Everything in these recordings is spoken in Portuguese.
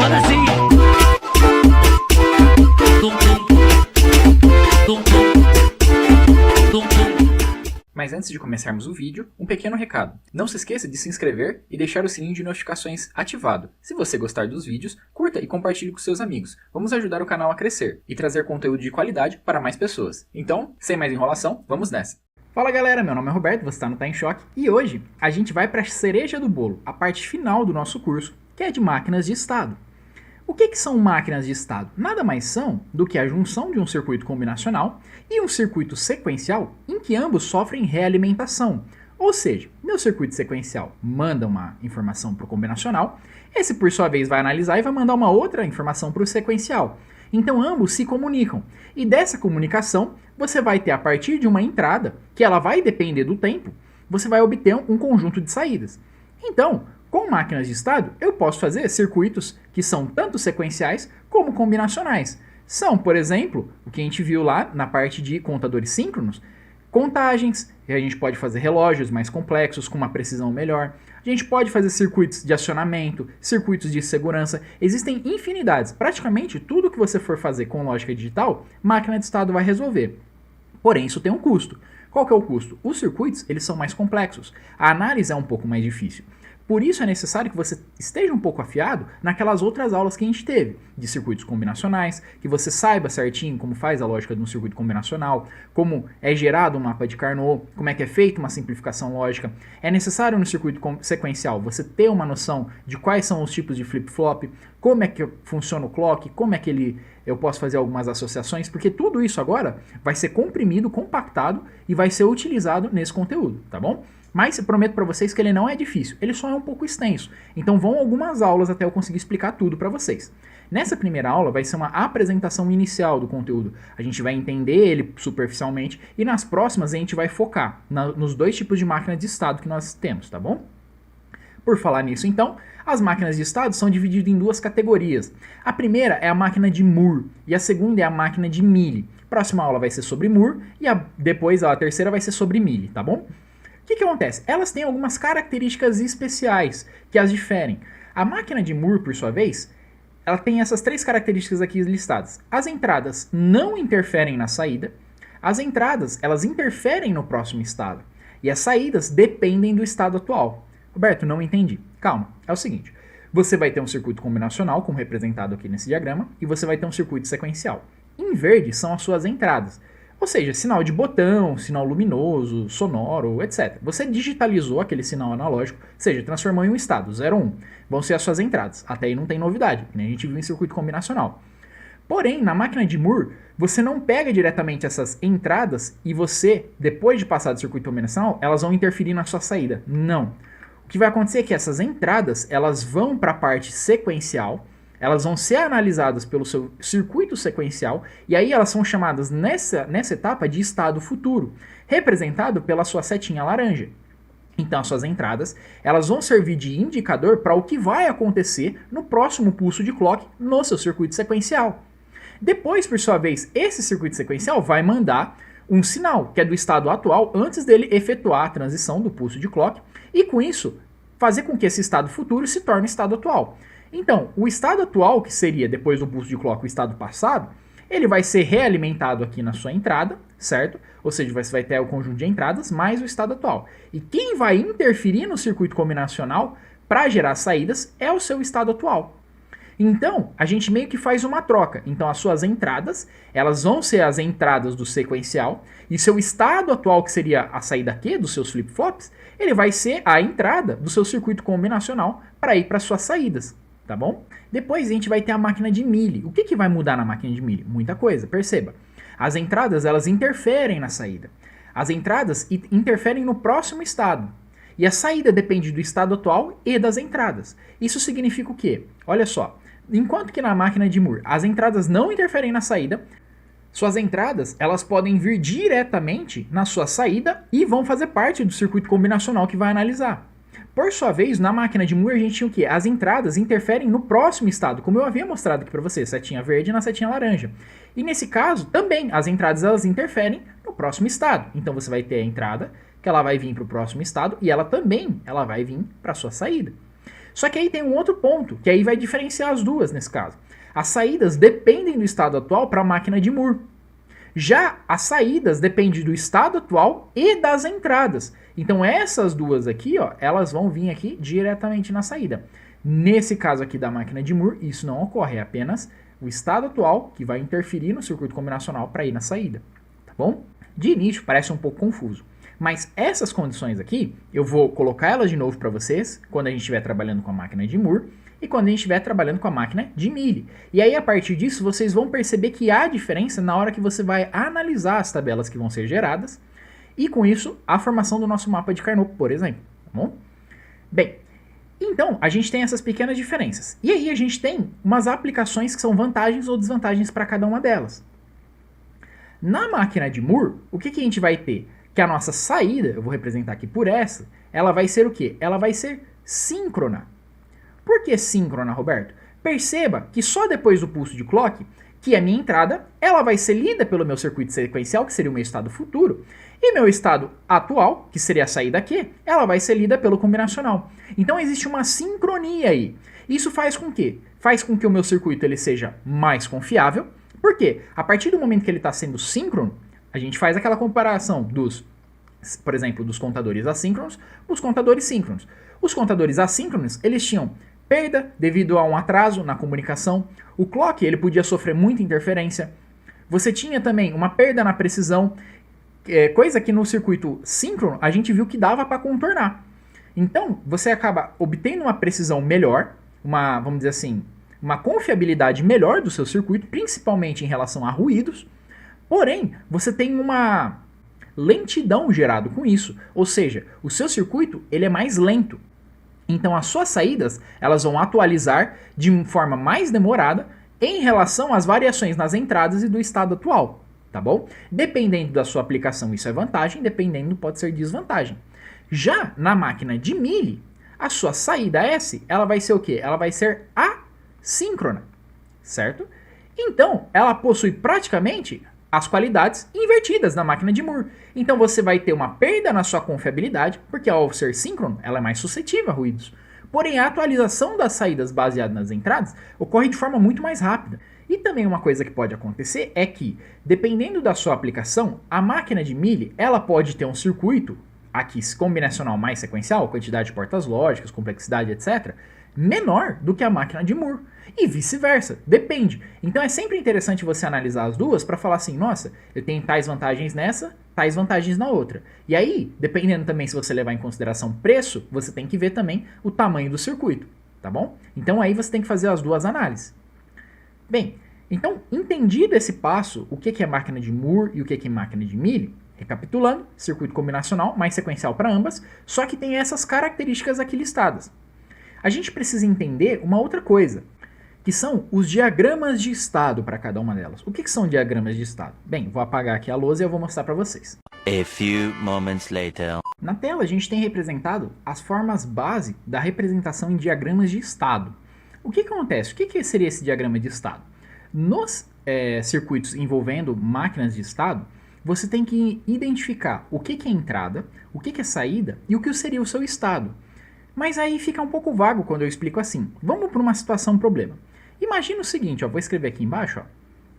Bora sim. Tum, tum. Tum, tum. Tum, tum. Mas antes de começarmos o vídeo, um pequeno recado. Não se esqueça de se inscrever e deixar o sininho de notificações ativado. Se você gostar dos vídeos, curta e compartilhe com seus amigos. Vamos ajudar o canal a crescer e trazer conteúdo de qualidade para mais pessoas. Então, sem mais enrolação, vamos nessa! Fala galera, meu nome é Roberto, você está no Tá em Choque e hoje a gente vai para a cereja do bolo, a parte final do nosso curso, que é de máquinas de estado. O que são máquinas de estado? Nada mais são do que a junção de um circuito combinacional e um circuito sequencial em que ambos sofrem realimentação. Ou seja, meu circuito sequencial manda uma informação para o combinacional, esse por sua vez vai analisar e vai mandar uma outra informação para o sequencial. Então ambos se comunicam e dessa comunicação você vai ter a partir de uma entrada, que ela vai depender do tempo, você vai obter um conjunto de saídas. Então, com máquinas de estado, eu posso fazer circuitos que são tanto sequenciais como combinacionais. São, por exemplo, o que a gente viu lá na parte de contadores síncronos, contagens, e a gente pode fazer relógios mais complexos com uma precisão melhor. A gente pode fazer circuitos de acionamento, circuitos de segurança. Existem infinidades. Praticamente tudo que você for fazer com lógica digital, máquina de estado vai resolver. Porém, isso tem um custo. Qual que é o custo? Os circuitos eles são mais complexos. A análise é um pouco mais difícil. Por isso é necessário que você esteja um pouco afiado naquelas outras aulas que a gente teve, de circuitos combinacionais, que você saiba certinho como faz a lógica de um circuito combinacional, como é gerado um mapa de Carnot, como é que é feita uma simplificação lógica. É necessário no circuito sequencial você ter uma noção de quais são os tipos de flip-flop, como é que funciona o clock, como é que eu posso fazer algumas associações, porque tudo isso agora vai ser comprimido, compactado e vai ser utilizado nesse conteúdo, tá bom? Mas eu prometo para vocês que ele não é difícil, ele só é um pouco extenso. Então vão algumas aulas até eu conseguir explicar tudo para vocês. Nessa primeira aula vai ser uma apresentação inicial do conteúdo. A gente vai entender ele superficialmente e nas próximas a gente vai focar nos dois tipos de máquinas de estado que nós temos, tá bom? Por falar nisso então, as máquinas de estado são divididas em duas categorias. A primeira é a máquina de Moore e a segunda é a máquina de Mealy. Próxima aula vai ser sobre Moore e depois a terceira vai ser sobre Mealy, tá bom? O que acontece? Elas têm algumas características especiais que as diferem. A máquina de Moore, por sua vez, ela tem essas três características aqui listadas. As entradas não interferem na saída, as entradas elas interferem no próximo estado e as saídas dependem do estado atual. Roberto, não entendi. Calma, é o seguinte. Você vai ter um circuito combinacional, como representado aqui nesse diagrama, e você vai ter um circuito sequencial. Em verde são as suas entradas. Ou seja, sinal de botão, sinal luminoso, sonoro, etc. Você digitalizou aquele sinal analógico, ou seja, transformou em um estado, 0, 1. Vão ser as suas entradas. Até aí não tem novidade, que nem a gente viu em circuito combinacional. Porém, na máquina de Moore, você não pega diretamente essas entradas e você, depois de passar do circuito combinacional, elas vão interferir na sua saída. Não. O que vai acontecer é que essas entradas, elas vão para a parte sequencial, elas vão ser analisadas pelo seu circuito sequencial e aí elas são chamadas nessa etapa de estado futuro, representado pela sua setinha laranja. Então as suas entradas elas vão servir de indicador para o que vai acontecer no próximo pulso de clock no seu circuito sequencial. Depois, por sua vez, esse circuito sequencial vai mandar um sinal, que é do estado atual, antes dele efetuar a transição do pulso de clock e com isso fazer com que esse estado futuro se torne estado atual. Então, o estado atual, que seria depois do pulso de clock o estado passado, ele vai ser realimentado aqui na sua entrada, certo? Ou seja, você vai ter o conjunto de entradas mais o estado atual. E quem vai interferir no circuito combinacional para gerar saídas é o seu estado atual. Então, a gente meio que faz uma troca. Então, as suas entradas, elas vão ser as entradas do sequencial, e seu estado atual, que seria a saída Q dos seus flip-flops, ele vai ser a entrada do seu circuito combinacional para ir para as suas saídas. Tá bom? Depois a gente vai ter a máquina de Mealy. O que vai mudar na máquina de Mealy? Muita coisa, perceba. As entradas elas interferem na saída. As entradas interferem no próximo estado. E a saída depende do estado atual e das entradas. Isso significa o quê? Olha só, enquanto que na máquina de Moore as entradas não interferem na saída, suas entradas elas podem vir diretamente na sua saída e vão fazer parte do circuito combinacional que vai analisar. Por sua vez, na máquina de Moore a gente tinha o quê? As entradas interferem no próximo estado, como eu havia mostrado aqui para você, setinha verde e na setinha laranja. E nesse caso, também, as entradas elas interferem no próximo estado. Então você vai ter a entrada, que ela vai vir para o próximo estado, e ela também vai vir para a sua saída. Só que aí tem um outro ponto, que aí vai diferenciar as duas nesse caso. As saídas dependem do estado atual para a máquina de Moore. Já as saídas dependem do estado atual e das entradas. Então essas duas aqui, ó, elas vão vir aqui diretamente na saída. Nesse caso aqui da máquina de Moore, isso não ocorre, é apenas o estado atual que vai interferir no circuito combinacional para ir na saída, tá bom? De início parece um pouco confuso, mas essas condições aqui, eu vou colocar elas de novo para vocês quando a gente estiver trabalhando com a máquina de Moore e quando a gente estiver trabalhando com a máquina de Mealy. E aí, a partir disso, vocês vão perceber que há diferença na hora que você vai analisar as tabelas que vão ser geradas e, com isso, a formação do nosso mapa de Carnot, por exemplo. Tá bom? Bem, então, a gente tem essas pequenas diferenças. E aí, a gente tem umas aplicações que são vantagens ou desvantagens para cada uma delas. Na máquina de Moore, o que a gente vai ter? Que a nossa saída, eu vou representar aqui por essa, ela vai ser o quê? Ela vai ser síncrona. Por que síncrona, Roberto? Perceba que só depois do pulso de clock, que a minha entrada, ela vai ser lida pelo meu circuito sequencial, que seria o meu estado futuro, e meu estado atual, que seria a saída aqui, ela vai ser lida pelo combinacional. Então existe uma sincronia aí. Isso faz com que? Faz com que o meu circuito ele seja mais confiável. Por quê? A partir do momento que ele está sendo síncrono, a gente faz aquela comparação dos, por exemplo, dos contadores assíncronos com os contadores síncronos. Os contadores assíncronos, eles tinham perda devido a um atraso na comunicação. O clock ele podia sofrer muita interferência. Você tinha também uma perda na precisão, coisa que no circuito síncrono a gente viu que dava para contornar. Então, você acaba obtendo uma precisão melhor, vamos dizer assim, uma confiabilidade melhor do seu circuito, principalmente em relação a ruídos. Porém, você tem uma lentidão gerada com isso. Ou seja, o seu circuito ele é mais lento. Então as suas saídas elas vão atualizar de forma mais demorada em relação às variações nas entradas e do estado atual, tá bom? Dependendo da sua aplicação isso é vantagem, dependendo pode ser desvantagem. Já na máquina de Mealy, a sua saída S ela vai ser o quê? Ela vai ser assíncrona, certo? Então ela possui praticamente as qualidades invertidas na máquina de Moore. Então você vai ter uma perda na sua confiabilidade, porque ao ser síncrono, ela é mais suscetível a ruídos. Porém, a atualização das saídas baseada nas entradas ocorre de forma muito mais rápida. E também uma coisa que pode acontecer é que, dependendo da sua aplicação, a máquina de Mealy, ela pode ter um circuito, aqui combinacional mais sequencial, quantidade de portas lógicas, complexidade, etc., menor do que a máquina de Moore. E vice-versa, depende. Então é sempre interessante você analisar as duas para falar assim, nossa, eu tenho tais vantagens nessa, tais vantagens na outra. E aí, dependendo também se você levar em consideração preço, você tem que ver também o tamanho do circuito, tá bom? Então aí você tem que fazer as duas análises. Bem, então entendido esse passo, o que é máquina de Moore e o que é máquina de Mealy, recapitulando, circuito combinacional mais sequencial para ambas, só que tem essas características aqui listadas. A gente precisa entender uma outra coisa, que são os diagramas de estado para cada uma delas. O que são diagramas de estado? Bem, vou apagar aqui a lousa e eu vou mostrar para vocês. A few moments later. Na tela a gente tem representado as formas base da representação em diagramas de estado. O que acontece? O que seria esse diagrama de estado? Nos circuitos envolvendo máquinas de estado, você tem que identificar o que é entrada, o que é saída e o que seria o seu estado. Mas aí fica um pouco vago quando eu explico assim. Vamos para uma situação problema. Imagina o seguinte, ó, vou escrever aqui embaixo, ó,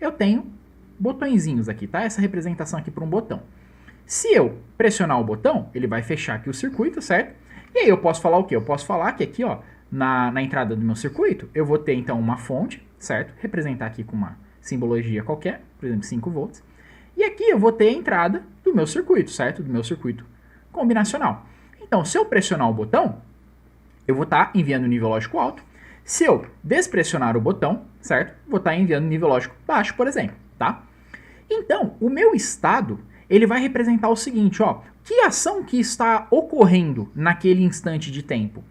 eu tenho botõezinhos aqui, tá? Essa representação aqui por um botão. Se eu pressionar o botão, ele vai fechar aqui o circuito, certo? E aí eu posso falar o quê? Eu posso falar que aqui, ó, na entrada do meu circuito, eu vou ter então uma fonte, certo? Representar aqui com uma simbologia qualquer, por exemplo, 5 volts. E aqui eu vou ter a entrada do meu circuito, certo? Do meu circuito combinacional. Então, se eu pressionar o botão, eu vou estar enviando nível lógico alto. Se eu despressionar o botão, certo? Vou estar enviando nível lógico baixo, por exemplo, tá? Então, o meu estado, ele vai representar o seguinte, ó. Que ação que está ocorrendo naquele instante de tempo?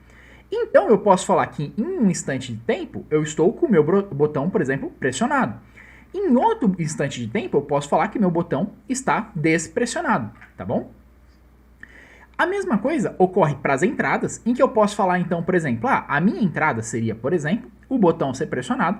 Então, eu posso falar que em um instante de tempo, eu estou com o meu botão, por exemplo, pressionado. Em outro instante de tempo, eu posso falar que meu botão está despressionado, tá bom? A mesma coisa ocorre para as entradas, em que eu posso falar então, por exemplo, a minha entrada seria, por exemplo, o botão ser pressionado,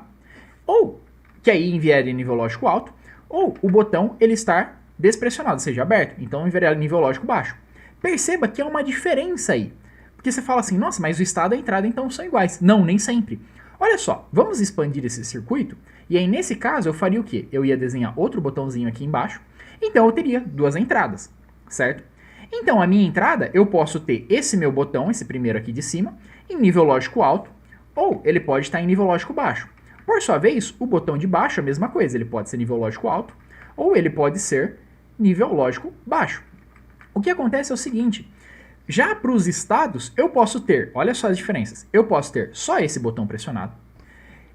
ou que aí enviaria nível lógico alto, ou o botão ele estar despressionado, seja aberto, então enviaria nível lógico baixo. Perceba que há uma diferença aí. Porque você fala assim, nossa, mas o estado e a entrada então são iguais. Não, nem sempre. Olha só, vamos expandir esse circuito, e aí nesse caso eu faria o quê? Eu ia desenhar outro botãozinho aqui embaixo, então eu teria duas entradas, certo? Então a minha entrada, eu posso ter esse meu botão, esse primeiro aqui de cima, em nível lógico alto, ou ele pode estar em nível lógico baixo. Por sua vez, o botão de baixo é a mesma coisa, ele pode ser nível lógico alto, ou ele pode ser nível lógico baixo. O que acontece é o seguinte, já para os estados, eu posso ter, olha só as diferenças, eu posso ter só esse botão pressionado,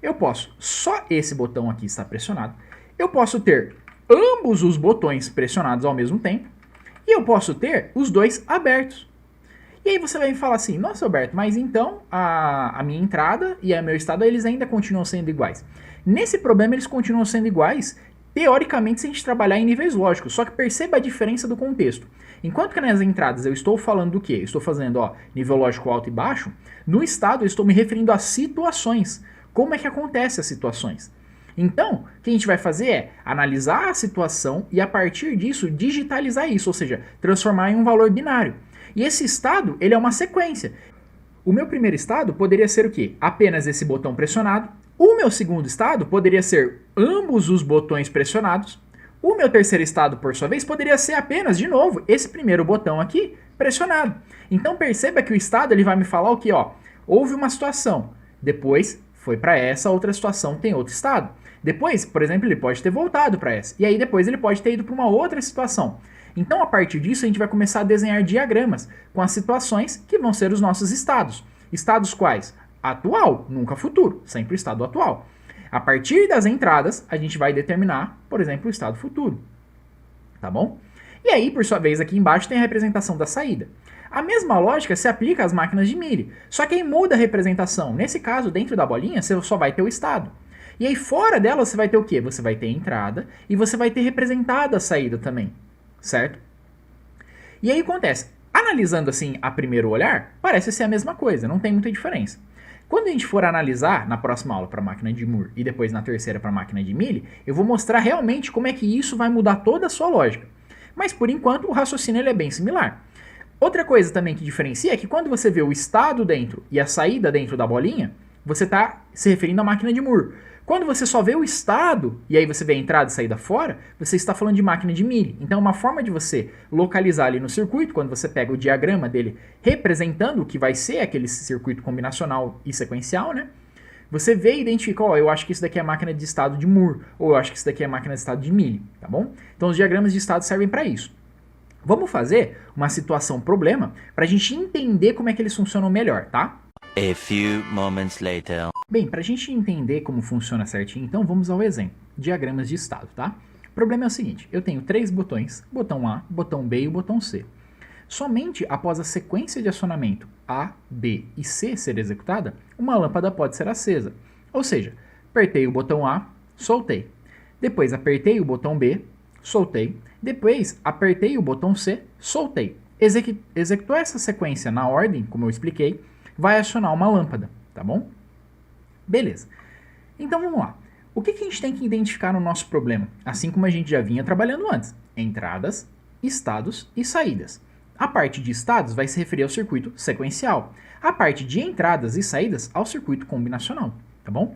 eu posso só esse botão aqui estar pressionado, eu posso ter ambos os botões pressionados ao mesmo tempo, e eu posso ter os dois abertos. E aí você vai me falar assim, nossa Alberto, mas então a minha entrada e o meu estado, eles ainda continuam sendo iguais. Nesse problema eles continuam sendo iguais, teoricamente, se a gente trabalhar em níveis lógicos, só que perceba a diferença do contexto. Enquanto que nas entradas eu estou falando do quê? Eu estou fazendo nível lógico alto e baixo, no estado eu estou me referindo a situações. Como é que acontecem as situações? Então, o que a gente vai fazer é analisar a situação e a partir disso digitalizar isso, ou seja, transformar em um valor binário. E esse estado, ele é uma sequência. O meu primeiro estado poderia ser o quê? Apenas esse botão pressionado. O meu segundo estado poderia ser ambos os botões pressionados. O meu terceiro estado, por sua vez, poderia ser apenas, de novo, esse primeiro botão aqui pressionado. Então perceba que o estado ele vai me falar o quê? Houve uma situação, depois foi para essa outra situação, tem outro estado. Depois, por exemplo, ele pode ter voltado para essa. E aí depois ele pode ter ido para uma outra situação. Então, a partir disso, a gente vai começar a desenhar diagramas com as situações que vão ser os nossos estados. Estados quais? Atual, nunca futuro, sempre o estado atual. A partir das entradas, a gente vai determinar, por exemplo, o estado futuro. Tá bom? E aí, por sua vez, aqui embaixo tem a representação da saída. A mesma lógica se aplica às máquinas de Mealy, só que aí muda a representação. Nesse caso, dentro da bolinha, você só vai ter o estado. E aí, fora dela, você vai ter o quê? Você vai ter a entrada e você vai ter representada a saída também. Certo? E aí acontece, analisando assim a primeiro olhar, parece ser a mesma coisa, não tem muita diferença. Quando a gente for analisar na próxima aula para a máquina de Moore e depois na terceira para a máquina de Mealy, eu vou mostrar realmente como é que isso vai mudar toda a sua lógica. Mas por enquanto o raciocínio ele é bem similar. Outra coisa também que diferencia é que quando você vê o estado dentro e a saída dentro da bolinha, você está se referindo à máquina de Moore. Quando você só vê o estado, e aí você vê a entrada e saída fora, você está falando de máquina de Mealy. Então, uma forma de você localizar ali no circuito, quando você pega o diagrama dele representando o que vai ser aquele circuito combinacional e sequencial, né? Você vê e identifica, eu acho que isso daqui é a máquina de estado de Moore, ou eu acho que isso daqui é a máquina de estado de Mealy, tá bom? Então, os diagramas de estado servem para isso. Vamos fazer uma situação problema para a gente entender como é que eles funcionam melhor, tá? A few moments later. Bem, para a gente entender como funciona certinho, então vamos ao exemplo. Diagramas de estado, tá? O problema é o seguinte, eu tenho 3 botões, botão A, botão B e o botão C. Somente após a sequência de acionamento A, B e C ser executada, uma lâmpada pode ser acesa. Ou seja, apertei o botão A, soltei. Depois apertei o botão B, soltei. Depois apertei o botão C, soltei. Executou essa sequência na ordem, como eu expliquei, vai acionar uma lâmpada, tá bom? Beleza. Então vamos lá. O que a gente tem que identificar no nosso problema? Assim como a gente já vinha trabalhando antes. Entradas, estados e saídas. A parte de estados vai se referir ao circuito sequencial. A parte de entradas e saídas ao circuito combinacional, tá bom?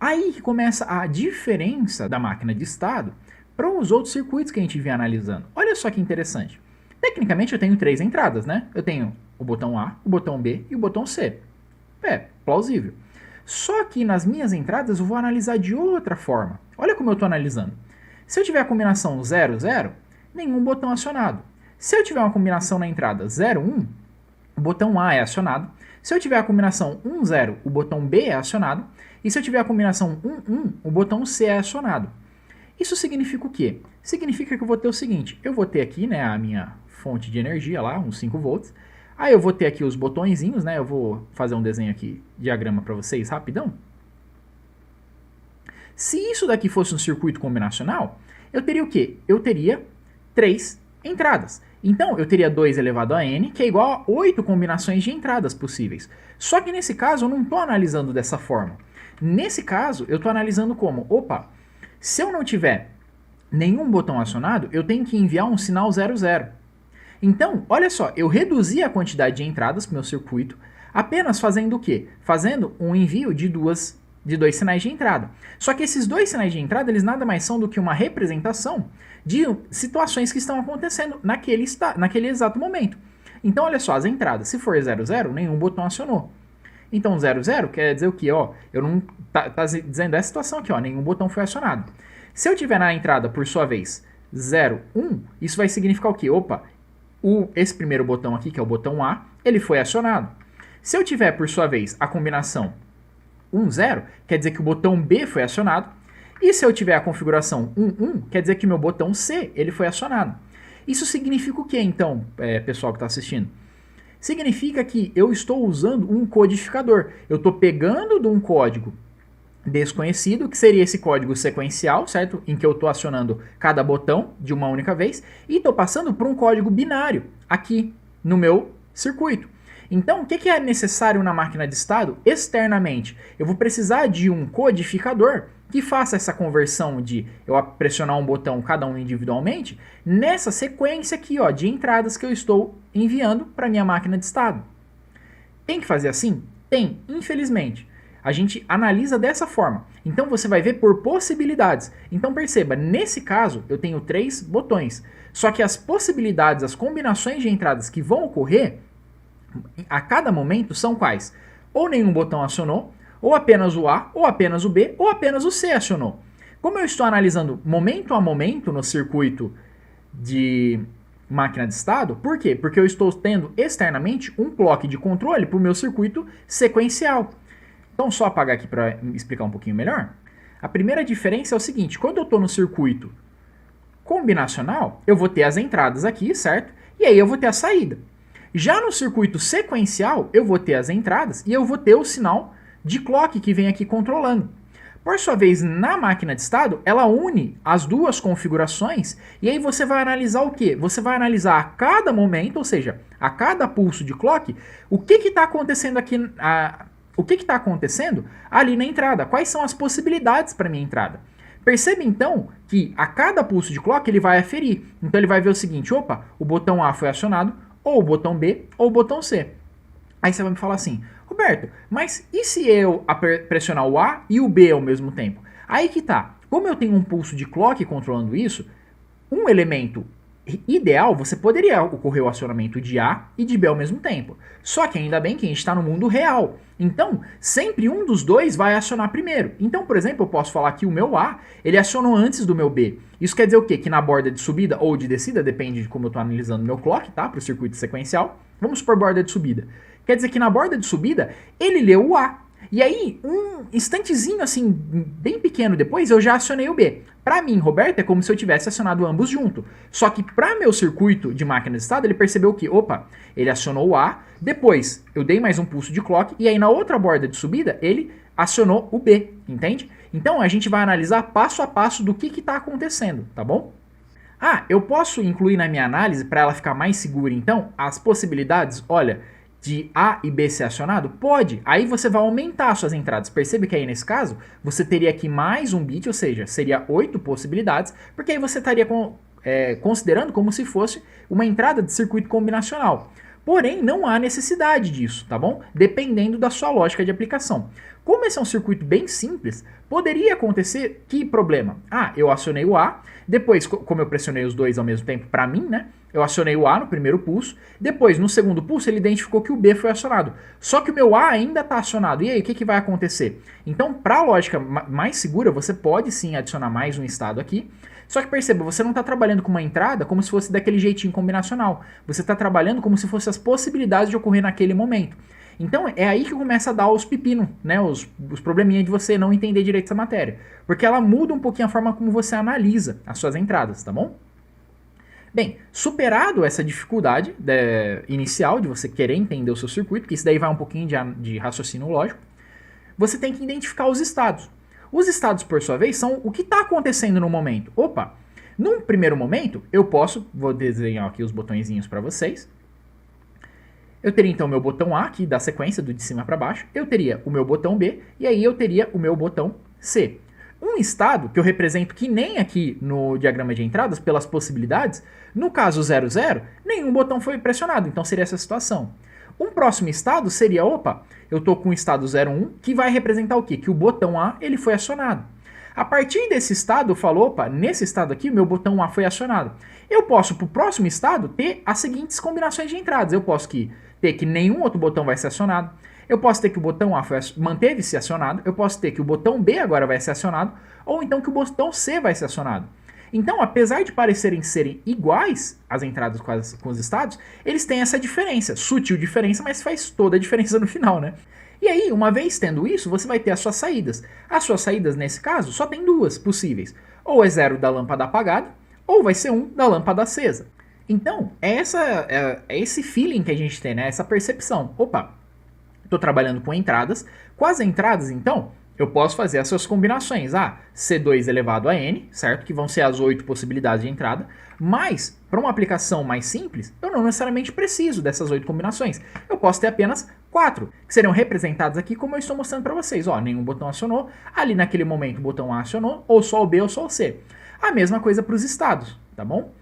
Aí que começa a diferença da máquina de estado para os outros circuitos que a gente vinha analisando. Olha só que interessante. Tecnicamente eu tenho 3 entradas, né? Eu tenho o botão A, o botão B e o botão C. É plausível. Só que nas minhas entradas eu vou analisar de outra forma. Olha como eu estou analisando. Se eu tiver a combinação 0, 0, nenhum botão acionado. Se eu tiver uma combinação na entrada 0, 1, o botão A é acionado. Se eu tiver a combinação 1, 0, o botão B é acionado. E se eu tiver a combinação 1, 1, o botão C é acionado. Isso significa o quê? Significa que eu vou ter o seguinte, eu vou ter aqui, né, a minha fonte de energia lá, uns 5 volts. Aí eu vou ter aqui os botõezinhos, né? Eu vou fazer um desenho aqui, diagrama para vocês, rapidão. Se isso daqui fosse um circuito combinacional, eu teria o quê? Eu teria 3 entradas. Então, eu teria 2 elevado a n, que é igual a 8 combinações de entradas possíveis. Só que nesse caso, eu não estou analisando dessa forma. Nesse caso, eu estou analisando como, se eu não tiver nenhum botão acionado, eu tenho que enviar um sinal 00. Então, olha só, eu reduzi a quantidade de entradas para o meu circuito apenas fazendo o quê? Fazendo um envio de dois sinais de entrada. Só que esses dois sinais de entrada, eles nada mais são do que uma representação de situações que estão acontecendo naquele exato momento. Então, olha só, as entradas, se for 00, nenhum botão acionou. Então, 00 quer dizer o quê? Ó, eu não tá dizendo essa situação aqui, ó, nenhum botão foi acionado. Se eu tiver na entrada, por sua vez, 01, isso vai significar o quê? Opa, esse primeiro botão aqui, que é o botão A, ele foi acionado. Se eu tiver, por sua vez, a combinação 10, quer dizer que o botão B foi acionado. E se eu tiver a configuração 11, quer dizer que o meu botão C ele foi acionado. Isso significa o que, então, pessoal que está assistindo? Significa que eu estou usando um codificador. Eu estou pegando de um código desconhecido, que seria esse código sequencial, certo? Em que eu estou acionando cada botão de uma única vez, e estou passando por um código binário aqui no meu circuito. Então, o que é necessário na máquina de estado externamente? Eu vou precisar de um codificador que faça essa conversão de eu pressionar um botão cada um individualmente nessa sequência aqui, ó, de entradas que eu estou enviando para minha máquina de estado. Tem que fazer assim? Tem, infelizmente. A gente analisa dessa forma. Então você vai ver por possibilidades. Então perceba, nesse caso eu tenho 3 botões. Só que as possibilidades, as combinações de entradas que vão ocorrer a cada momento são quais? Ou nenhum botão acionou, ou apenas o A, ou apenas o B, ou apenas o C acionou. Como eu estou analisando momento a momento no circuito de máquina de estado, por quê? Porque eu estou tendo externamente um clock de controle para o meu circuito sequencial. Então, só apagar aqui para explicar um pouquinho melhor. A primeira diferença é o seguinte, quando eu estou no circuito combinacional, eu vou ter as entradas aqui, certo? E aí eu vou ter a saída. Já no circuito sequencial, eu vou ter as entradas e eu vou ter o sinal de clock que vem aqui controlando. Por sua vez, na máquina de estado, ela une as duas configurações e aí você vai analisar o quê? Você vai analisar a cada momento, ou seja, a cada pulso de clock, o que está acontecendo aqui, o que está acontecendo ali na entrada, quais são as possibilidades para minha entrada. Perceba então que a cada pulso de clock ele vai aferir. Então ele vai ver o seguinte, opa, o botão A foi acionado, ou o botão B, ou o botão C. Aí você vai me falar assim, Roberto, mas e se eu pressionar o A e o B ao mesmo tempo? Aí que tá, como eu tenho um pulso de clock controlando isso, um elemento ideal, você poderia ocorrer o acionamento de A e de B ao mesmo tempo. Só que ainda bem que a gente está no mundo real. Então, sempre um dos dois vai acionar primeiro. Então, por exemplo, eu posso falar que o meu A, ele acionou antes do meu B. Isso quer dizer o quê? Que na borda de subida ou de descida, depende de como eu estou analisando meu clock, tá? Para o circuito sequencial. Vamos supor borda de subida. Quer dizer que na borda de subida, ele leu o A. E aí, um instantezinho assim, bem pequeno depois, eu já acionei o B. Para mim, Roberto, é como se eu tivesse acionado ambos junto. Só que para meu circuito de máquina de estado, ele percebeu que, opa, ele acionou o A, depois eu dei mais um pulso de clock, e aí na outra borda de subida, ele acionou o B, entende? Então a gente vai analisar passo a passo do que está acontecendo, tá bom? Ah, eu posso incluir na minha análise, para ela ficar mais segura então, as possibilidades, olha, de A e B ser acionado? Pode. Aí você vai aumentar suas entradas. Percebe que aí nesse caso, você teria aqui mais um bit, ou seja, seria 8 possibilidades, porque aí você estaria considerando como se fosse uma entrada de circuito combinacional. Porém, não há necessidade disso, tá bom? Dependendo da sua lógica de aplicação. Como esse é um circuito bem simples, poderia acontecer que problema? Ah, eu acionei o A, depois, como eu pressionei os dois ao mesmo tempo para mim, né? Eu acionei o A no primeiro pulso, depois no segundo pulso ele identificou que o B foi acionado. Só que o meu A ainda está acionado. E aí, o que vai acontecer? Então, para a lógica mais segura, você pode sim adicionar mais um estado aqui. Só que perceba, você não está trabalhando com uma entrada como se fosse daquele jeitinho combinacional. Você está trabalhando como se fossem as possibilidades de ocorrer naquele momento. Então é aí que começa a dar os pepinos, né? Os probleminhas de você não entender direito essa matéria. Porque ela muda um pouquinho a forma como você analisa as suas entradas, tá bom? Bem, superado essa dificuldade inicial de você querer entender o seu circuito, que isso daí vai um pouquinho de raciocínio lógico, você tem que identificar os estados. Os estados, por sua vez, são o que está acontecendo no momento. Opa, num primeiro momento, vou desenhar aqui os botõezinhos para vocês. Eu teria então o meu botão A, aqui da sequência do de cima para baixo. Eu teria o meu botão B, e aí eu teria o meu botão C. um estado, que eu represento que nem aqui no diagrama de entradas, pelas possibilidades, no caso 0, 0, nenhum botão foi pressionado, então seria essa situação. Um próximo estado seria, opa, eu estou com o estado 0, 1, que vai representar o quê? Que o botão A ele foi acionado. A partir desse estado, eu falo, opa, nesse estado aqui, meu botão A foi acionado. Eu posso, para o próximo estado, ter as seguintes combinações de entradas. Eu posso ter que nenhum outro botão vai ser acionado. Eu posso ter que o botão A manteve-se acionado. Eu posso ter que o botão B agora vai ser acionado. Ou então que o botão C vai ser acionado. Então, apesar de serem iguais as entradas com os estados, eles têm essa diferença. Sutil diferença, mas faz toda a diferença no final, né? E aí, uma vez tendo isso, você vai ter as suas saídas. As suas saídas, nesse caso, só tem duas possíveis. Ou é 0 da lâmpada apagada, ou vai ser 1 da lâmpada acesa. Então, é esse feeling que a gente tem, né? Essa percepção. Opa, estou trabalhando com entradas. Com as entradas, então, eu posso fazer as suas combinações. C2 elevado a n, certo? Que vão ser as 8 possibilidades de entrada. Mas, para uma aplicação mais simples, eu não necessariamente preciso dessas 8 combinações. Eu posso ter apenas 4, que seriam representadas aqui como eu estou mostrando para vocês. Nenhum botão acionou. Ali naquele momento o botão A acionou, ou só o B ou só o C. A mesma coisa para os estados, tá bom?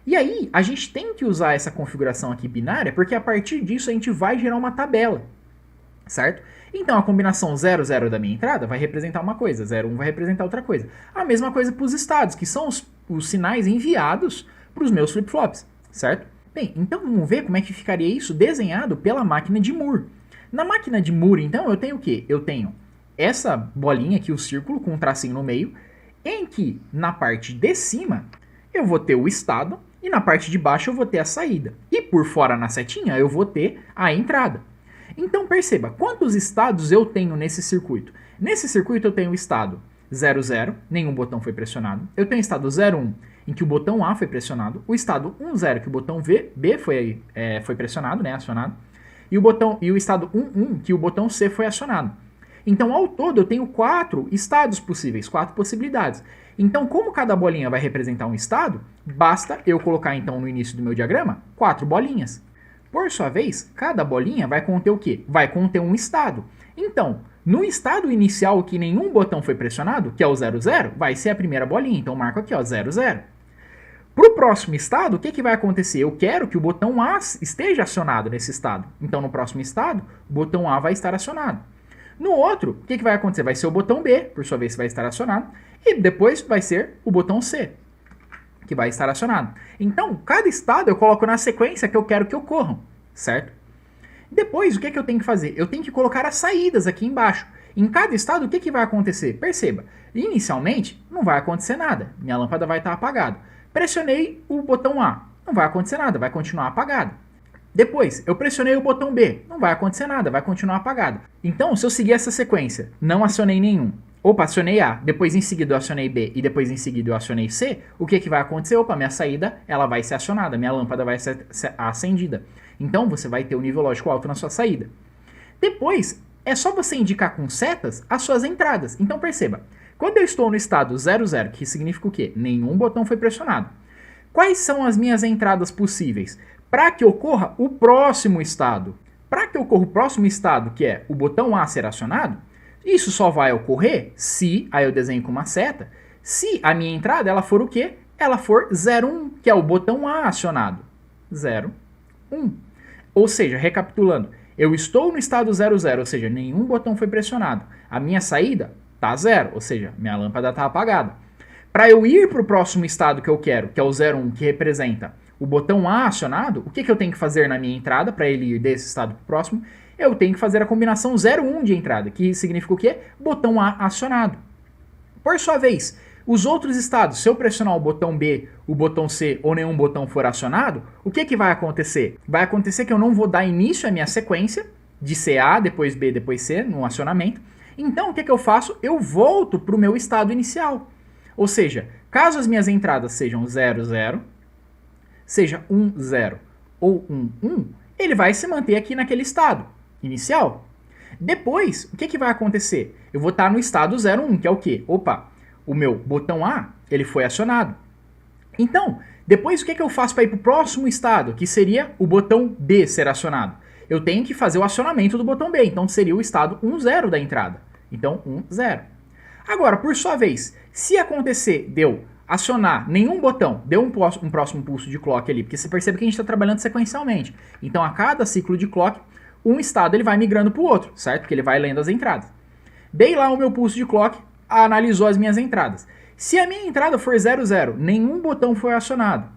E aí, a gente tem que usar essa configuração aqui binária, porque a partir disso a gente vai gerar uma tabela, certo? Então a combinação 0, 0 da minha entrada vai representar uma coisa, 0, 1 vai representar outra coisa. A mesma coisa para os estados, que são os sinais enviados para os meus flip-flops, certo? Bem, então vamos ver como é que ficaria isso desenhado pela máquina de Moore. Na máquina de Moore, então, eu tenho o quê? Eu tenho essa bolinha aqui, o círculo, com um tracinho no meio, em que na parte de cima eu vou ter o estado e na parte de baixo eu vou ter a saída. E por fora na setinha eu vou ter a entrada. Então perceba, quantos estados eu tenho nesse circuito? Nesse circuito eu tenho o estado 0, 0, nenhum botão foi pressionado. Eu tenho o estado 0, 1, em que o botão A foi pressionado. O estado 1, 0, que o botão B foi pressionado, né, acionado. E o estado 1, 1, que o botão C foi acionado. Então, ao todo, eu tenho 4 estados possíveis, 4 possibilidades. Então, como cada bolinha vai representar um estado, basta eu colocar, então, no início do meu diagrama, 4 bolinhas. Por sua vez, cada bolinha vai conter o quê? Vai conter um estado. Então, no estado inicial que nenhum botão foi pressionado, que é o 0, 0, vai ser a primeira bolinha. Então, eu marco aqui, ó, 0, 0. Para o próximo estado, o que vai acontecer? Eu quero que o botão A esteja acionado nesse estado. Então, no próximo estado, o botão A vai estar acionado. No outro, o que vai acontecer? Vai ser o botão B, por sua vez, vai estar acionado. E depois vai ser o botão C, que vai estar acionado. Então, cada estado eu coloco na sequência que eu quero que ocorram, certo? Depois, o que eu tenho que fazer? Eu tenho que colocar as saídas aqui embaixo. Em cada estado, o que vai acontecer? Perceba, inicialmente, não vai acontecer nada. Minha lâmpada vai estar apagada. Pressionei o botão A, não vai acontecer nada, vai continuar apagado. Depois, eu pressionei o botão B, não vai acontecer nada, vai continuar apagado. Então, se eu seguir essa sequência, não acionei nenhum, opa, acionei A, depois em seguida eu acionei B e depois em seguida eu acionei C, o que vai acontecer? Opa, minha saída ela vai ser acionada, minha lâmpada vai ser acendida. Então, você vai ter o nível lógico alto na sua saída. Depois, é só você indicar com setas as suas entradas. Então, perceba, quando eu estou no estado 0, 0, que significa o quê? Nenhum botão foi pressionado. Quais são as minhas entradas possíveis? Para que ocorra o próximo estado. Para que ocorra o próximo estado, que é o botão A ser acionado, isso só vai ocorrer se, aí eu desenho com uma seta, se a minha entrada ela for o quê? Ela for 0, 1, que é o botão A acionado. 0, 1. Ou seja, recapitulando, eu estou no estado 0, 0, ou seja, nenhum botão foi pressionado. A minha saída está 0, ou seja, minha lâmpada está apagada. Para eu ir para o próximo estado que eu quero, que é o 0, 1, que representa o botão A acionado, o que eu tenho que fazer na minha entrada para ele ir desse estado para o próximo? Eu tenho que fazer a combinação 0, 1 de entrada, que significa o quê? Botão A acionado. Por sua vez, os outros estados, se eu pressionar o botão B, o botão C ou nenhum botão for acionado, o que vai acontecer? Vai acontecer que eu não vou dar início à minha sequência de CA, depois B, depois C, no acionamento. Então, o que eu faço? Eu volto para o meu estado inicial. Ou seja, caso as minhas entradas sejam 0, 0, seja 1, 0 ou 1, 1, ele vai se manter aqui naquele estado inicial. Depois, o que vai acontecer? Eu vou estar no estado 0, 1, que é o quê? Opa, o meu botão A, ele foi acionado. Então, depois o que eu faço para ir para o próximo estado, que seria o botão B ser acionado? Eu tenho que fazer o acionamento do botão B, então seria o estado 1, 0 da entrada. Então, 1, 0. Agora, por sua vez, se acontecer de eu acionar nenhum botão, deu um próximo pulso de clock ali, porque você percebe que a gente está trabalhando sequencialmente. Então, a cada ciclo de clock, um estado ele vai migrando para o outro, certo? Porque ele vai lendo as entradas. Dei lá o meu pulso de clock, analisou as minhas entradas. Se a minha entrada for 00, nenhum botão foi acionado.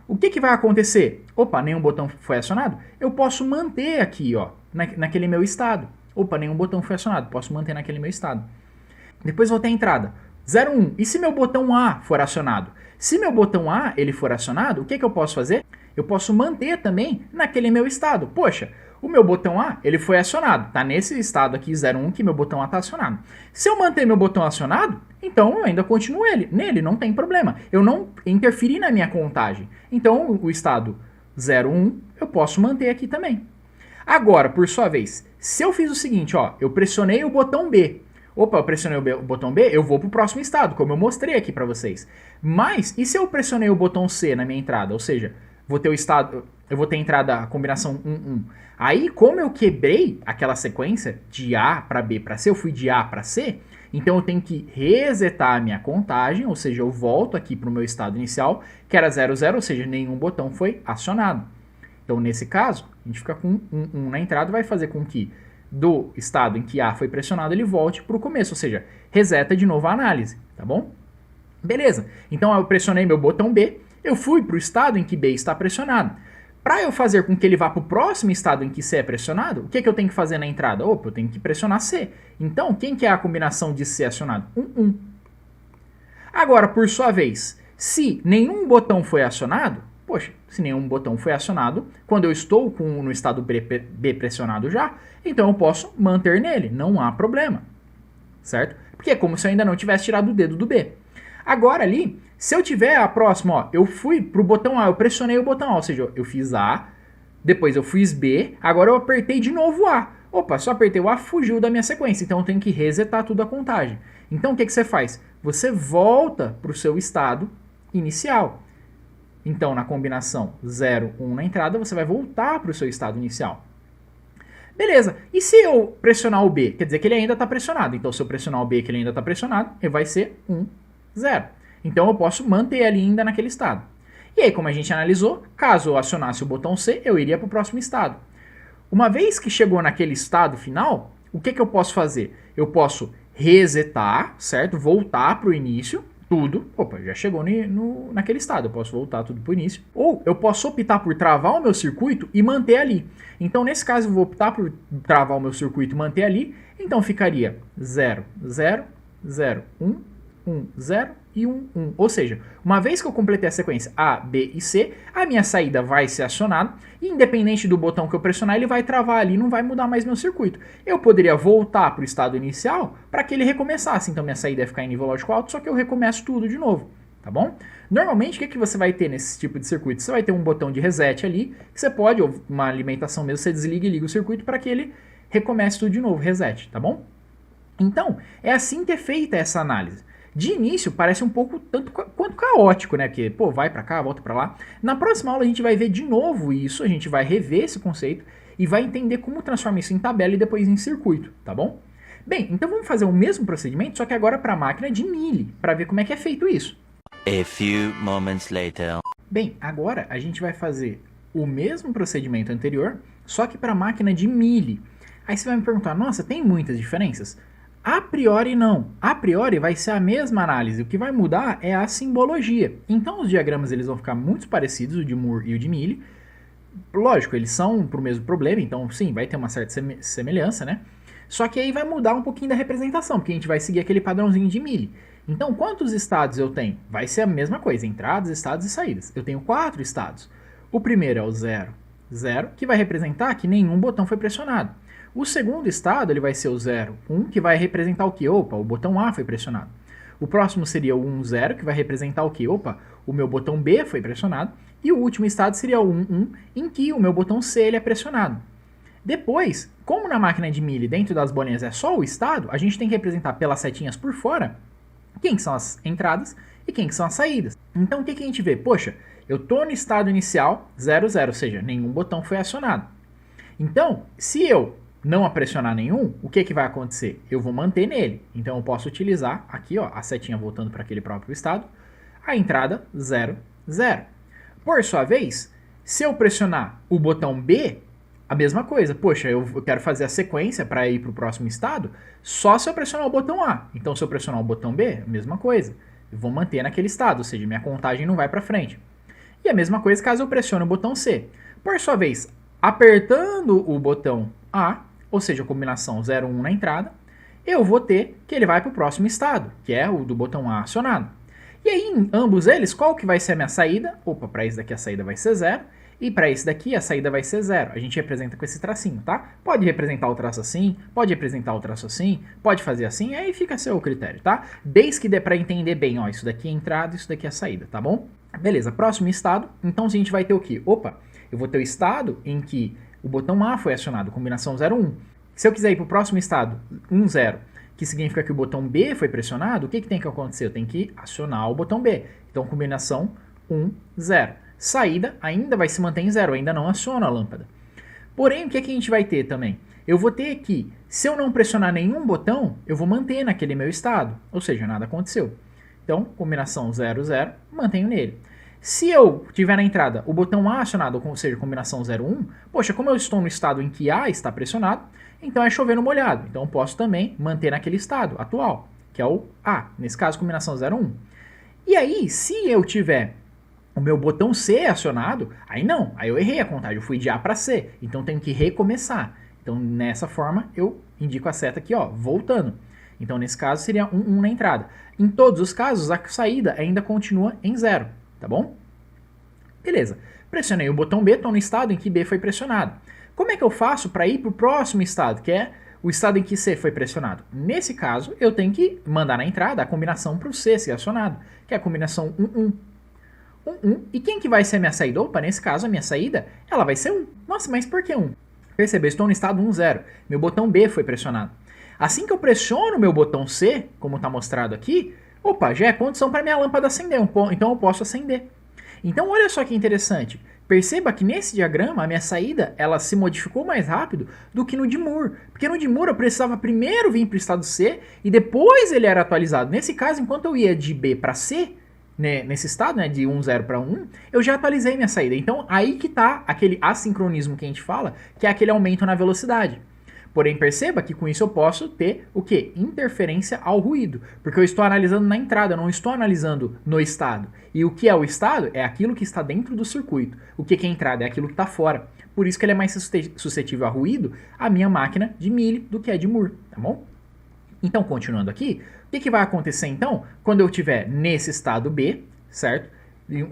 O que vai acontecer? Opa, nenhum botão foi acionado? Eu posso manter aqui, ó, naquele meu estado. Opa, nenhum botão foi acionado, posso manter naquele meu estado. Depois vou ter a entrada 01. E se meu botão A for acionado? Se meu botão A ele for acionado, o que eu posso fazer? Eu posso manter também naquele meu estado. Poxa, o meu botão A, ele foi acionado. Tá nesse estado aqui, 01, que meu botão A tá acionado. Se eu manter meu botão acionado, então eu ainda continuo nele, não tem problema. Eu não interferi na minha contagem. Então, o estado 01, eu posso manter aqui também. Agora, por sua vez, se eu fiz o seguinte, ó, eu pressionei o botão B. Opa, eu pressionei o botão B, eu vou pro próximo estado, como eu mostrei aqui para vocês. Mas, e se eu pressionei o botão C na minha entrada? Ou seja, vou ter o estado, eu vou ter a entrada, a combinação 1, 1. Aí, como eu quebrei aquela sequência de A para B para C, eu fui de A para C, então eu tenho que resetar a minha contagem, ou seja, eu volto aqui para o meu estado inicial, que era 00, ou seja, nenhum botão foi acionado. Então, nesse caso, a gente fica com 1 na entrada, vai fazer com que do estado em que A foi pressionado, ele volte para o começo, ou seja, reseta de novo a análise, tá bom? Beleza, então eu pressionei meu botão B, eu fui para o estado em que B está pressionado. Para eu fazer com que ele vá para o próximo estado em que C é pressionado, o que eu tenho que fazer na entrada? Opa, eu tenho que pressionar C. Então, quem que é a combinação de C acionado? 1, 1. Agora, por sua vez, se nenhum botão foi acionado, poxa, se nenhum botão foi acionado, quando eu estou no estado B pressionado já, então eu posso manter nele, não há problema, certo? Porque é como se eu ainda não tivesse tirado o dedo do B. Agora ali, se eu tiver a próxima, ó, eu fui pro botão A, eu pressionei o botão A, ou seja, eu fiz A, depois eu fiz B, agora eu apertei de novo A. Opa, só apertei o A, fugiu da minha sequência, então eu tenho que resetar tudo a contagem. Então o que você faz? Você volta pro seu estado inicial. Então na combinação 0, 1 na entrada, você vai voltar pro seu estado inicial. Beleza, e se eu pressionar o B? Quer dizer que ele ainda está pressionado, então se eu pressionar o B que ele ainda está pressionado, ele vai ser 1, 0. Então eu posso manter ele ainda naquele estado. E aí, como a gente analisou, caso eu acionasse o botão C, eu iria para o próximo estado. Uma vez que chegou naquele estado final, o que eu posso fazer? Eu posso resetar, certo? Voltar para o início, tudo. Opa, já chegou naquele estado, eu posso voltar tudo para o início. Ou eu posso optar por travar o meu circuito e manter ali. Então, nesse caso, eu vou optar por travar o meu circuito e manter ali. Então, ficaria 0, 0, 0, 1, 1, 0 e 1, 1. Ou seja, uma vez que eu completei a sequência A, B e C, a minha saída vai ser acionada e independente do botão que eu pressionar, ele vai travar ali, não vai mudar mais meu circuito. Eu poderia voltar para o estado inicial para que ele recomeçasse. Então minha saída ia ficar em nível lógico alto, só que eu recomeço tudo de novo, tá bom? Normalmente, o que você vai ter nesse tipo de circuito? Você vai ter um botão de reset ali, que você pode, ou uma alimentação mesmo, você desliga e liga o circuito para que ele recomece tudo de novo, reset, tá bom? Então, é assim que é feita essa análise. De início, parece um pouco tanto quanto caótico, né? Porque, pô, vai pra cá, volta pra lá. Na próxima aula a gente vai ver de novo isso, a gente vai rever esse conceito e vai entender como transformar isso em tabela e depois em circuito, tá bom? Bem, então vamos fazer o mesmo procedimento, só que agora para a máquina de Mealy, para ver como é que é feito isso. A few moments later. Bem, agora a gente vai fazer o mesmo procedimento anterior, só que para a máquina de Mealy. Aí você vai me perguntar, nossa, tem muitas diferenças? A priori não. A priori vai ser a mesma análise. O que vai mudar é a simbologia. Então os diagramas eles vão ficar muito parecidos, o de Moore e o de Mealy. Lógico, eles são para o mesmo problema, então sim, vai ter uma certa semelhança, né? Só que aí vai mudar um pouquinho da representação, porque a gente vai seguir aquele padrãozinho de Mealy. Então quantos estados eu tenho? Vai ser a mesma coisa, entradas, estados e saídas. Eu tenho 4 estados. O primeiro é o 0, 0, que vai representar que nenhum botão foi pressionado. O segundo estado ele vai ser o 0, 1, que vai representar o que? Opa, o botão A foi pressionado. O próximo seria o 1, 0, que vai representar o que? Opa, o meu botão B foi pressionado. E o último estado seria o 1, 1, em que o meu botão C ele é pressionado. Depois, como na máquina de Mealy dentro das bolinhas é só o estado, a gente tem que representar pelas setinhas por fora quem que são as entradas e quem que são as saídas. Então o que a gente vê? Poxa, eu estou no estado inicial 0, 0, ou seja, nenhum botão foi acionado. Então, se eu não a pressionar nenhum, o que vai acontecer? Eu vou manter nele. Então eu posso utilizar aqui, ó, a setinha voltando para aquele próprio estado, a entrada 0, 0. Por sua vez, se eu pressionar o botão B, a mesma coisa. Poxa, eu quero fazer a sequência para ir para o próximo estado só se eu pressionar o botão A. Então se eu pressionar o botão B, a mesma coisa. Eu vou manter naquele estado, ou seja, minha contagem não vai para frente. E a mesma coisa caso eu pressione o botão C. Por sua vez, apertando o botão A, ou seja, a combinação 0, 1 na entrada, eu vou ter que ele vai para o próximo estado, que é o do botão A acionado. E aí, em ambos eles, qual que vai ser a minha saída? Opa, para esse daqui a saída vai ser 0. E para esse daqui a saída vai ser 0. A gente representa com esse tracinho, tá? Pode representar o traço assim, pode representar o traço assim, pode fazer assim, aí fica a seu critério, tá? Desde que dê para entender bem, ó, isso daqui é a entrada, isso daqui é a saída, tá bom? Beleza, próximo estado, então a gente vai ter o quê? Opa, eu vou ter o estado em que o botão A foi acionado, combinação 0, 1. Se eu quiser ir para o próximo estado, 1, 0, que significa que o botão B foi pressionado, o que tem que acontecer? Eu tenho que acionar o botão B. Então, combinação 1, 0. Saída ainda vai se manter em 0, ainda não aciona a lâmpada. Porém, o que a gente vai ter também? Eu vou ter que, se eu não pressionar nenhum botão, eu vou manter naquele meu estado. Ou seja, nada aconteceu. Então, combinação 0, 0, mantenho nele. Se eu tiver na entrada o botão A acionado, ou seja, combinação 0, 1, poxa, como eu estou no estado em que A está pressionado, então é chover no molhado. Então eu posso também manter naquele estado atual, que é o A. Nesse caso, combinação 0, 1. E aí, se eu tiver o meu botão C acionado, aí não, aí eu errei a contagem, eu fui de A para C, então tenho que recomeçar. Então nessa forma eu indico a seta aqui, ó, voltando. Então nesse caso seria 1 na entrada. Em todos os casos a saída ainda continua em 0, tá bom? Beleza, pressionei o botão B, estou no estado em que B foi pressionado. Como é que eu faço para ir para o próximo estado, que é o estado em que C foi pressionado? Nesse caso eu tenho que mandar na entrada a combinação para o C ser acionado, que é a combinação 1, 1. 1. E quem que vai ser a minha saída? Opa, nesse caso a minha saída, ela vai ser 1. Nossa, mas por que 1? Perceba, eu estou no estado 1, 0. Meu botão B foi pressionado. Assim que eu pressiono o meu botão C, como está mostrado aqui, opa, já é condição para minha lâmpada acender, então eu posso acender. Então olha só que interessante. Perceba que nesse diagrama a minha saída ela se modificou mais rápido do que no de Moore. Porque no de Moore eu precisava primeiro vir para o estado C e depois ele era atualizado. Nesse caso, enquanto eu ia de B para C, né, nesse estado, né, de 1, 0 para 1, eu já atualizei minha saída. Então aí que está aquele assincronismo que a gente fala, que é aquele aumento na velocidade. Porém, perceba que com isso eu posso ter o quê? Interferência ao ruído. Porque eu estou analisando na entrada, eu não estou analisando no estado. E o que é o estado? É aquilo que está dentro do circuito. O que é a entrada? É aquilo que está fora. Por isso que ele é mais suscetível a ruído, a minha máquina de Mealy, do que a de Moore, tá bom? Então, continuando aqui, o que vai acontecer então quando eu estiver nesse estado B, certo?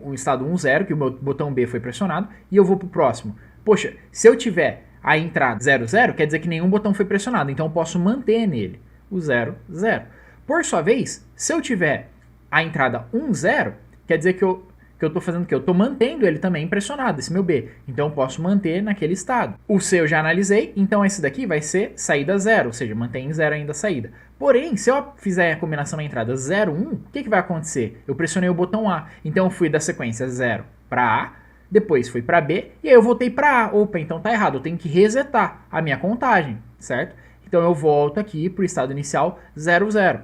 O estado 1, 0, que o meu botão B foi pressionado, e eu vou para o próximo. Poxa, se eu tiver a entrada 0, 0, quer dizer que nenhum botão foi pressionado, então eu posso manter nele o 0, 0. Por sua vez, se eu tiver a entrada 1, 0, quer dizer que eu estou fazendo o quê? Eu estou mantendo ele também pressionado, esse meu B. Então eu posso manter naquele estado. O C eu já analisei, então esse daqui vai ser saída 0, ou seja, mantém em 0 ainda a saída. Porém, se eu fizer a combinação na entrada 0, 1, o que vai acontecer? Eu pressionei o botão A, então eu fui da sequência 0 para A, depois fui para B, e aí eu voltei para A. Opa, então tá errado, eu tenho que resetar a minha contagem, certo? Então eu volto aqui para o estado inicial 0, 0.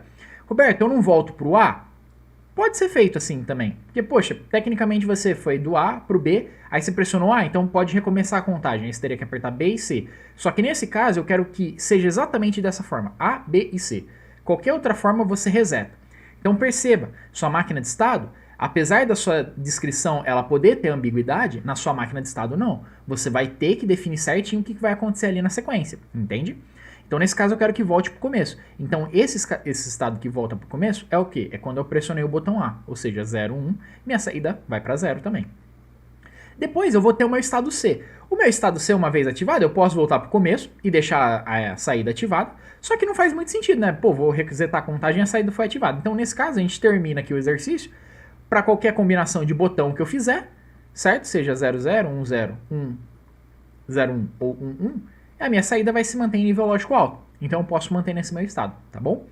Roberto, eu não volto para o A? Pode ser feito assim também. Porque, poxa, tecnicamente você foi do A para o B, aí você pressionou A, então pode recomeçar a contagem. Aí você teria que apertar B e C. Só que nesse caso eu quero que seja exatamente dessa forma, A, B e C. Qualquer outra forma você reseta. Então perceba, sua máquina de estado, apesar da sua descrição ela poder ter ambiguidade, na sua máquina de estado não. Você vai ter que definir certinho o que vai acontecer ali na sequência, entende? Então, nesse caso, eu quero que volte para o começo. Então, esse estado que volta para o começo é o quê? É quando eu pressionei o botão A, ou seja, 0, 1, minha saída vai para 0 também. Depois, eu vou ter o meu estado C. O meu estado C, uma vez ativado, eu posso voltar para o começo e deixar a saída ativada, só que não faz muito sentido, né? Pô, vou resetar a contagem e a saída foi ativada. Então, nesse caso, a gente termina aqui o exercício para qualquer combinação de botão que eu fizer, certo? Seja 0, 0, 1, 0, 1, 0, 1 ou 1, 1, a minha saída vai se manter em nível lógico alto. Então eu posso manter nesse meu estado, tá bom?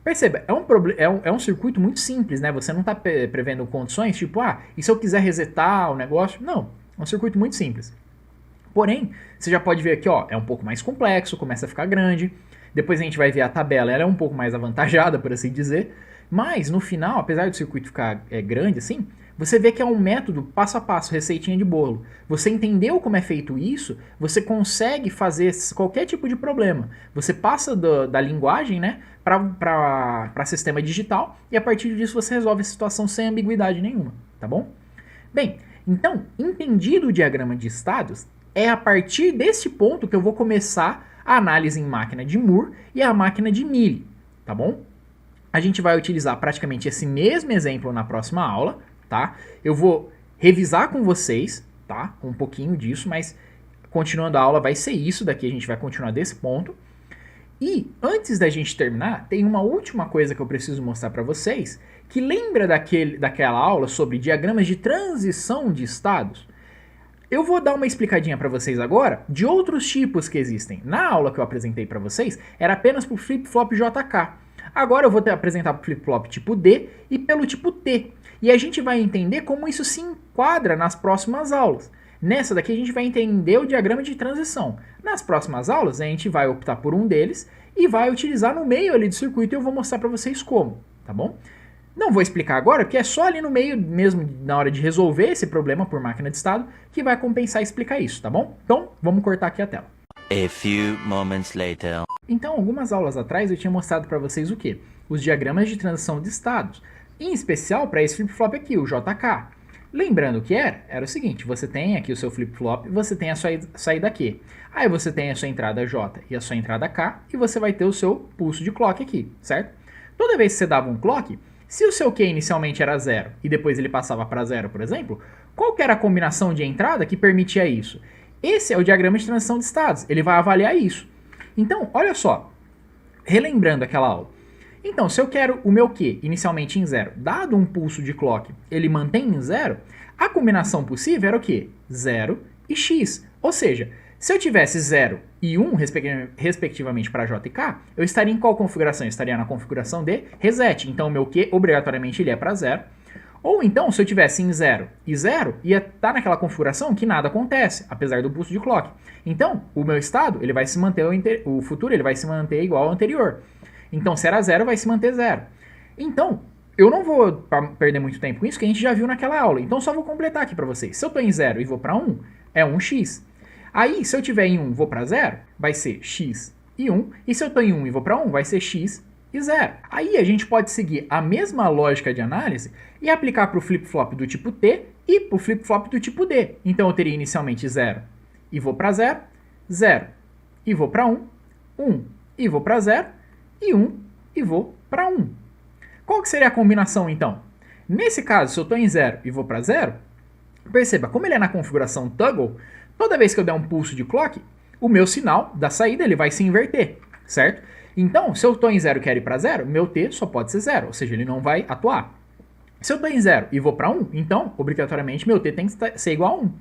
Perceba, é um circuito muito simples, né? Você não está prevendo condições tipo, e se eu quiser resetar o negócio? Não, é um circuito muito simples. Porém, você já pode ver aqui, ó, é um pouco mais complexo, começa a ficar grande. Depois a gente vai ver a tabela, ela é um pouco mais avantajada, por assim dizer. Mas, no final, apesar do circuito ficar grande assim, você vê que é um método passo a passo, receitinha de bolo. Você entendeu como é feito isso, você consegue fazer qualquer tipo de problema. Você passa da linguagem, né, para sistema digital e a partir disso você resolve a situação sem ambiguidade nenhuma, tá bom? Bem, então, entendido o diagrama de estados, é a partir desse ponto que eu vou começar a análise em máquina de Moore e a máquina de Mealy, tá bom? A gente vai utilizar praticamente esse mesmo exemplo na próxima aula, tá? Eu vou revisar com vocês, tá? Um pouquinho disso, mas continuando a aula vai ser isso daqui, a gente vai continuar desse ponto. E antes da gente terminar, tem uma última coisa que eu preciso mostrar para vocês, que lembra daquela aula sobre diagramas de transição de estados? Eu vou dar uma explicadinha para vocês agora de outros tipos que existem. Na aula que eu apresentei para vocês, era apenas para o flip-flop JK. Agora eu vou apresentar para o flip-flop tipo D e pelo tipo T. E a gente vai entender como isso se enquadra nas próximas aulas. Nessa daqui a gente vai entender o diagrama de transição. Nas próximas aulas a gente vai optar por um deles e vai utilizar no meio ali do circuito e eu vou mostrar para vocês como, tá bom? Não vou explicar agora, porque é só ali no meio mesmo, na hora de resolver esse problema por máquina de estado, que vai compensar e explicar isso, tá bom? Então, vamos cortar aqui a tela. A few moments later. Então, algumas aulas atrás eu tinha mostrado para vocês o quê? Os diagramas de transição de estados, em especial para esse flip-flop aqui, o JK. Lembrando o que era o seguinte, você tem aqui o seu flip-flop, você tem a sua saída Q. Aí você tem a sua entrada J e a sua entrada K, e você vai ter o seu pulso de clock aqui, certo? Toda vez que você dava um clock, se o seu Q inicialmente era 0 e depois ele passava para 0, por exemplo, qual que era a combinação de entrada que permitia isso? Esse é o diagrama de transição de estados, ele vai avaliar isso. Então, olha só, relembrando aquela aula. Então, se eu quero o meu Q inicialmente em 0, dado um pulso de clock, ele mantém em 0, a combinação possível era o quê? 0 e X. Ou seja, se eu tivesse 0 e 1, respectivamente para J e K, eu estaria em qual configuração? Eu estaria na configuração de reset. Então, o meu Q, obrigatoriamente, ele é para 0. Ou então, se eu tivesse em 0 e 0, ia estar naquela configuração que nada acontece, apesar do pulso de clock. Então, o meu estado, ele vai se manter, o futuro, ele vai se manter igual ao anterior. Então, se era 0, vai se manter 0. Então, eu não vou perder muito tempo com isso, que a gente já viu naquela aula. Então, só vou completar aqui para vocês. Se eu estou em 0 e vou para 1, é 1x. Aí, se eu tiver em 1 e vou para 0, vai ser x e 1. E se eu estou em 1 e vou para 1, vai ser x e 0. Aí, a gente pode seguir a mesma lógica de análise e aplicar para o flip-flop do tipo T e para o flip-flop do tipo D. Então, eu teria inicialmente 0 e vou para 0, 0 e vou para 1, 1 e vou para 0, e 1 e vou para 1. Qual que seria a combinação, então? Nesse caso, se eu estou em 0 e vou para 0, perceba, como ele é na configuração toggle, toda vez que eu der um pulso de clock, o meu sinal da saída ele vai se inverter, certo? Então, se eu estou em 0 e quero ir para 0, meu T só pode ser 0, ou seja, ele não vai atuar. Se eu estou em 0 e vou para 1, então, obrigatoriamente, meu T tem que ser igual a 1.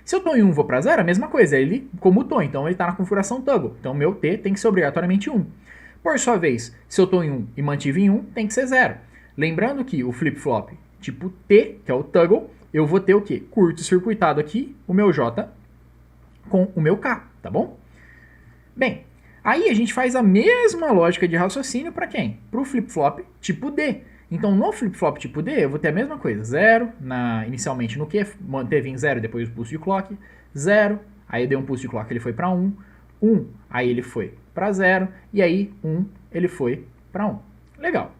Se eu estou em 1 e vou para 0, a mesma coisa, ele comutou, então ele está na configuração toggle. Então, meu T tem que ser obrigatoriamente 1. Por sua vez, se eu estou em 1 e mantive em 1, tem que ser 0. Lembrando que o flip-flop tipo T, que é o toggle, eu vou ter o quê? Curto-circuitado aqui, o meu J com o meu K, tá bom? Bem, aí a gente faz a mesma lógica de raciocínio para quem? Para o flip-flop tipo D. Então, no flip-flop tipo D, eu vou ter a mesma coisa. 0, inicialmente no Q, manteve em 0 depois do pulso de clock. 0, aí eu dei um pulso de clock, ele foi para 1. 1, aí ele foi para 0. E aí, 1, ele foi para 1. Legal.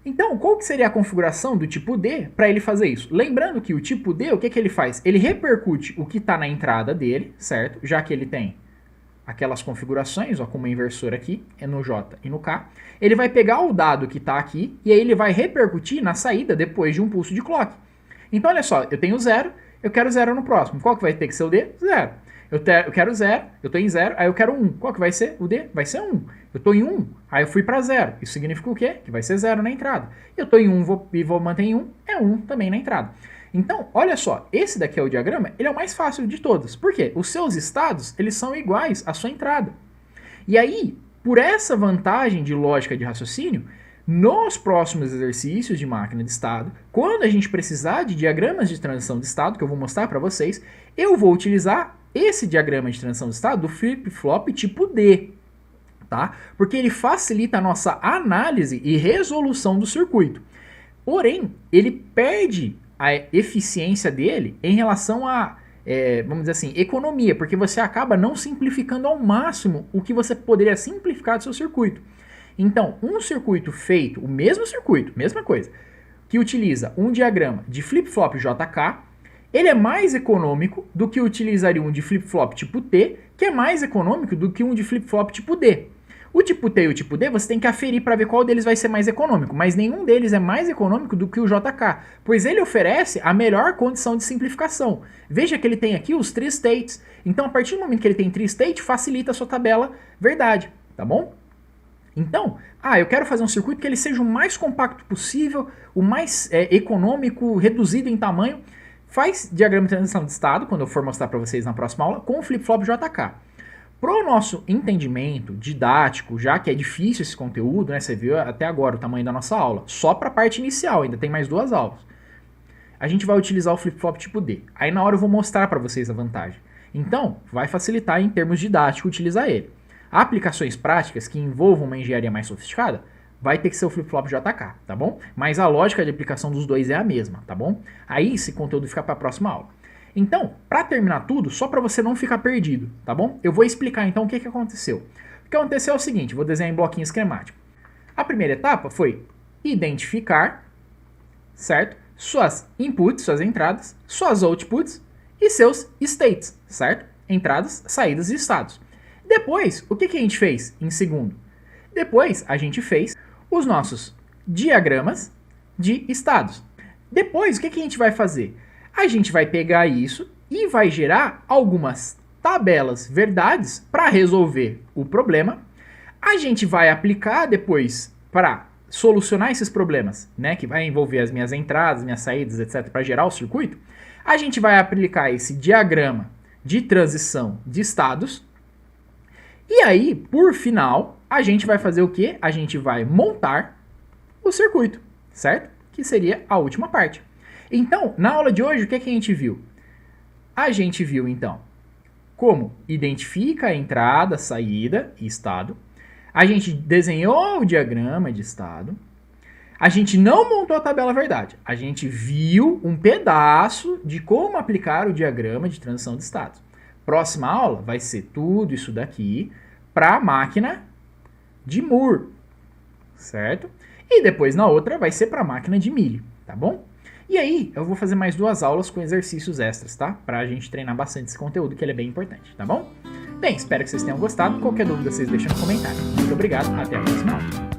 Então, qual que seria a configuração do tipo D para ele fazer isso? Lembrando que o tipo D, o que, que ele faz? Ele repercute o que está na entrada dele, certo? Já que ele tem aquelas configurações, ó, como inversor aqui, é no J e no K. Ele vai pegar o dado que está aqui e aí ele vai repercutir na saída depois de um pulso de clock. Então, olha só, eu tenho 0, eu quero 0 no próximo. Qual que vai ter que ser o D? 0. Eu quero 0, eu estou em 0, aí eu quero 1. Qual que vai ser o D? Vai ser 1. Eu estou em 1, aí eu fui para 0. Isso significa o quê? Que vai ser 0 na entrada. Eu estou em 1 e vou manter em 1, é 1 também na entrada. Então, olha só, esse daqui é o diagrama, ele é o mais fácil de todos. Por quê? Os seus estados, eles são iguais à sua entrada. E aí, por essa vantagem de lógica de raciocínio, nos próximos exercícios de máquina de estado, quando a gente precisar de diagramas de transição de estado, que eu vou mostrar para vocês, eu vou utilizar esse diagrama de transição de estado do flip-flop tipo D, tá? Porque ele facilita a nossa análise e resolução do circuito. Porém, ele perde a eficiência dele em relação a, vamos dizer assim, economia, porque você acaba não simplificando ao máximo o que você poderia simplificar do seu circuito. Então, um circuito feito, o mesmo circuito, mesma coisa, que utiliza um diagrama de flip-flop JK, ele é mais econômico do que utilizaria um de flip-flop tipo T, que é mais econômico do que um de flip-flop tipo D. O tipo T e o tipo D você tem que aferir para ver qual deles vai ser mais econômico, mas nenhum deles é mais econômico do que o JK, pois ele oferece a melhor condição de simplificação. Veja que ele tem aqui os 3 states, então a partir do momento que ele tem 3 states, facilita a sua tabela verdade, tá bom? Então, eu quero fazer um circuito que ele seja o mais compacto possível, o mais econômico, reduzido em tamanho. Faz diagrama de transição de estado, quando eu for mostrar para vocês na próxima aula, com o flip-flop JK. Para o nosso entendimento didático, já que é difícil esse conteúdo, né, você viu até agora o tamanho da nossa aula, só para a parte inicial, ainda tem mais 2 aulas. A gente vai utilizar o flip-flop tipo D. Aí na hora eu vou mostrar para vocês a vantagem. Então, vai facilitar em termos didáticos utilizar ele. Aplicações práticas que envolvam uma engenharia mais sofisticada, vai ter que ser o flip-flop JK, tá bom? Mas a lógica de aplicação dos dois é a mesma, tá bom? Aí esse conteúdo fica para a próxima aula. Então, para terminar tudo, só para você não ficar perdido, tá bom? Eu vou explicar então o que aconteceu. O que aconteceu é o seguinte, vou desenhar em bloquinho esquemático. A primeira etapa foi identificar, certo? Suas inputs, suas entradas, suas outputs e seus states, certo? Entradas, saídas e estados. Depois, o que a gente fez em segundo? Depois, a gente fez os nossos diagramas de estados. Depois, o que a gente vai fazer? A gente vai pegar isso e vai gerar algumas tabelas verdades para resolver o problema. A gente vai aplicar depois para solucionar esses problemas, né, que vai envolver as minhas entradas, minhas saídas, etc, para gerar o circuito. A gente vai aplicar esse diagrama de transição de estados. E aí, por final, a gente vai fazer o quê? A gente vai montar o circuito, certo? Que seria a última parte. Então, na aula de hoje, o que a gente viu? A gente viu, então, como identifica a entrada, saída e estado. A gente desenhou o diagrama de estado. A gente não montou a tabela verdade. A gente viu um pedaço de como aplicar o diagrama de transição de estados. Próxima aula vai ser tudo isso daqui para a máquina de Moore, certo? E depois na outra vai ser para a máquina de Mealy, tá bom? E aí, eu vou fazer mais 2 aulas com exercícios extras, tá? Pra gente treinar bastante esse conteúdo, que ele é bem importante, tá bom? Bem, espero que vocês tenham gostado. Qualquer dúvida, vocês deixam no comentário. Muito obrigado, até a próxima aula.